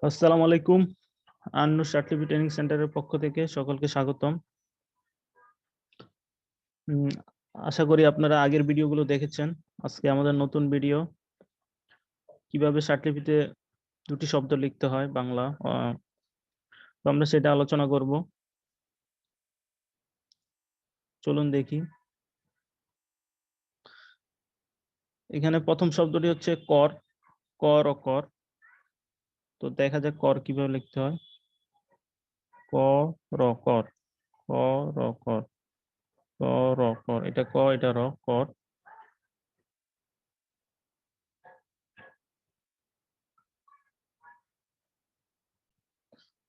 আসসালামু আলাইকুম। আন্নুর শাটলিপি ট্রেনিং সেন্টারের পক্ষ থেকে সকলকে স্বাগতম। উম, আশা করি আপনারা আগের ভিডিওগুলো দেখেছেন। আজকে আমাদের নতুন ভিডিও, কিভাবে শাটলিপিতে দুটি শব্দ লিখতে হয় বাংলা। তো আমরা সেটা আলোচনা করব। চলুন দেখি। এখানে প্রথম শব্দটি হচ্ছে কর, কর ও কর। তো দেখা যাক কর কিভাবে লিখতে হয়। ক র কর, ক র কর, ক র কর, এটা ক এটা র, কর।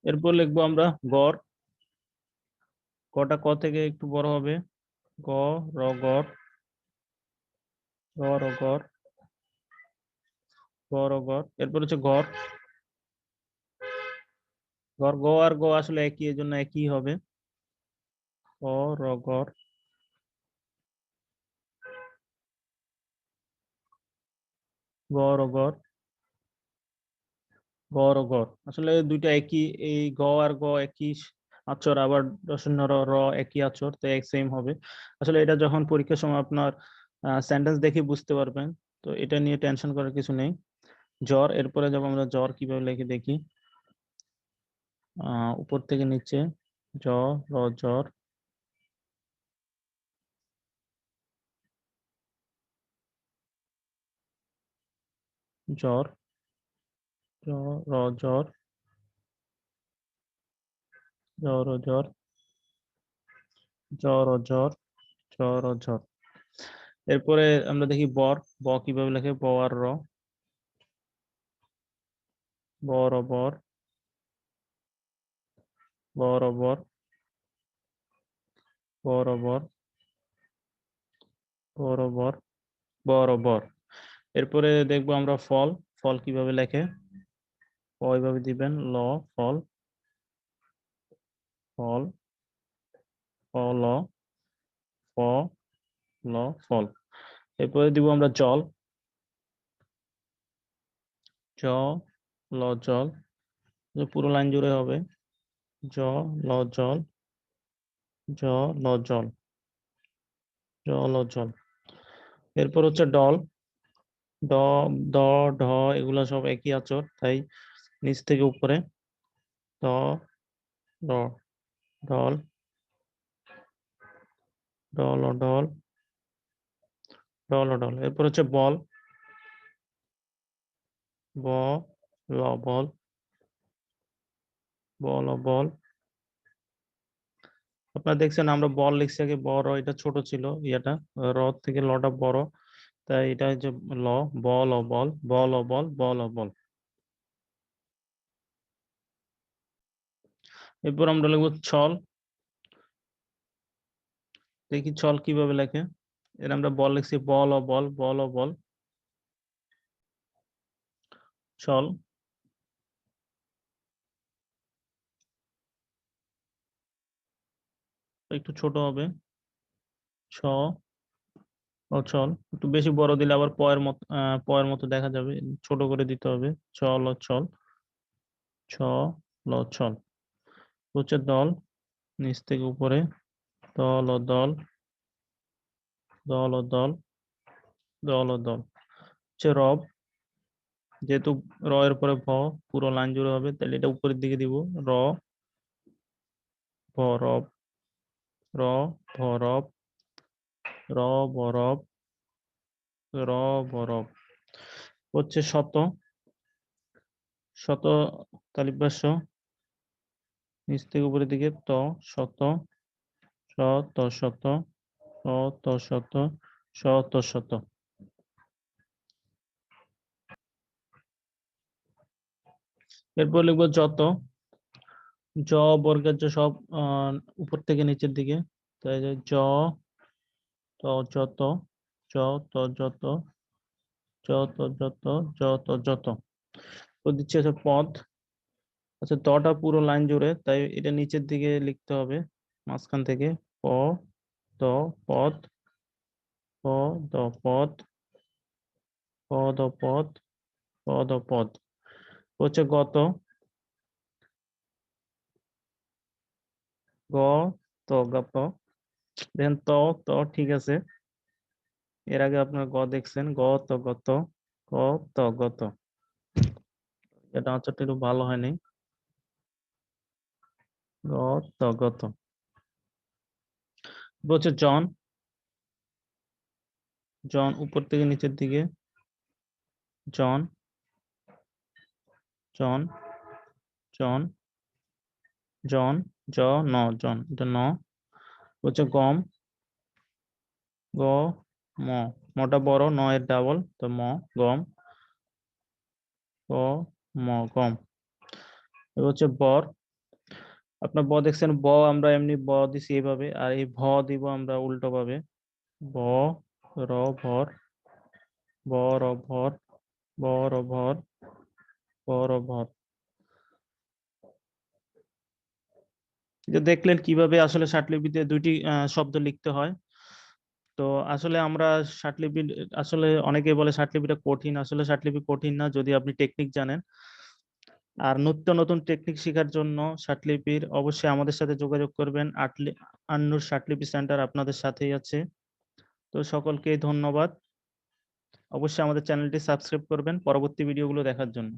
এরপর লিখবো আমরা গড়। কটা ক থেকে একটু বড় হবে। গ র গড়, গ র গড়, গ র গড়। এরপর হচ্ছে ঘর। ঘর গ আর গ আসলে একই, এর জন্য একই হবে। গ র গড়, গ র গড়, গ র গড়। আসলে দুইটা একই, এই গ আর গ একই আচর, আবার দশন্য র র একই আচর, তো এক সেম হবে। আসলে এটা যখন পরীক্ষার সময় আপনার সেন্টেন্স দেখে বুঝতে পারবেন, তো এটা নিয়ে টেনশন করার কিছু নেই। জ্বর, এরপরে যাব আমরা জ্বর কিভাবে লিখে দেখি। উপর থেকে নিচে, জ র জ্বর, জ্বর, জ র জ্বর, জ্বর ও জ্বর, জ্বর ও জ্বর, জ্বর ও জ্বর। এরপরে আমরা দেখি বর। ব কিভাবে লেখে, ব আর র, বর ও বর, বর ও বর, বর ও বর, বর ও বর, বর ও বর। এরপরে দেখবো আমরা ফল। ফল কিভাবে লেখে, ক এইভাবে দিবেন, ল ফল, ফল, ফল, ফ ল ফল। এরপরে দিব আমরা জল। জ ল জল, পুরো লাইন জুড়ে হবে। জ ল জল, জ ল জল, জল ও জল। এরপর হচ্ছে ডল। ড দ ঢ এগুলা সব একই আচর, তাই নিচ থেকে উপরে। দ ড, ঢল, ডল ও ডল, ডল ও ডল। এরপর হচ্ছে বল। ব ল বল, বল ও বল। আপনারা দেখছেন আমরা বল লিখছি আগে বড়, এটা ছোট ছিল ইয়েটা, র থেকে লটা বড়, তাই এটা হচ্ছে ল। বল ও বল, বল ও বল, বল ও বল। এরপর আমরা লিখবো ছল। দেখি ছল কিভাবে লেখে। এর আমরা বল লিখছি বল ও বল, বল ও বল, ছল। একটু ছোট হবে, ছ ও ছল। একটু বেশি বড় দিলে আবার পয়ের মতো, পয়ের মতো দেখা যাবে, ছোট করে দিতে হবে। ছল ও ছল, ছ ল ছল। হচ্ছে দল, নিচ থেকে উপরে। দল ও দল, দল ও দল, দল ও দল। হচ্ছে রব। যেহেতু র এর পরে ভ পুরো লাইন জুড়ে হবে, তাহলে এটা উপরের দিকে দিব। র ভ রব, র ভ রব, র বরব, র বরব। হচ্ছে শত। শত তালিবাস্য, নিচ থেকে উপরের দিকে। ত শত, স ত শত, স ত শত, স ত শত। এরপর লিখবো যত। জ বর্গের জ সব উপর থেকে নিচের দিকে, তাই যে জ ত যত, জ ত যত, জ ত যত, জ ত যত। তো দিচ্ছে হচ্ছে পদ। আচ্ছা, তটা পুরো লাইন জুড়ে, তাই এটা নিচের দিকে লিখতে হবে, মাঝখান থেকে। প দ পদ, প দ পদ, প দ পদ, প দ পদ। হচ্ছে গত। গ ত গত। দেখেন ত ত ঠিক আছে, এর আগে আপনার গ দেখছেন, গ ত গত, গ ত গত। এটা আনসারটা একটু ভালো হয়নি। গ ত গত। বলছে জন, জন উপর থেকে নিচের দিকে, জন জন জন জন জ ন, জন, এটা ন। হচ্ছে গম, গ ম, মটা বড়, ন এর ডাবল, তো ম, গম, গ ম, গম। এবার হচ্ছে বর, আপনার ব দেখছেন, ব আমরা এমনি ব দিছি এইভাবে, আর এই ভ দিব আমরা উল্টো ভাবে, ব র ভর, ব র ভর, ব র ভর, ব র ভর। যে দেখলেন কিভাবে আসলে ষাটলিপিতে দুইটি শব্দ লিখতে হয়। তো আসলে আমরা ষাটলিপি, আসলে অনেকেই বলে ষাটলিপিটা কঠিন, আসলে ষাটলিপি কঠিন না যদি আপনি টেকনিক জানেন। আর নিত্য নতুন টেকনিক শেখার জন্য ষাটলিপির অবশ্যই আমাদের সাথে যোগাযোগ করবেন। আন্নুর ষাটলিপি সেন্টার আপনাদের সাথেই আছে। তো সকলকে ধন্যবাদ। অবশ্যই আমাদের চ্যানেলটি সাবস্ক্রাইব করবেন পরবর্তী ভিডিওগুলো দেখার জন্য।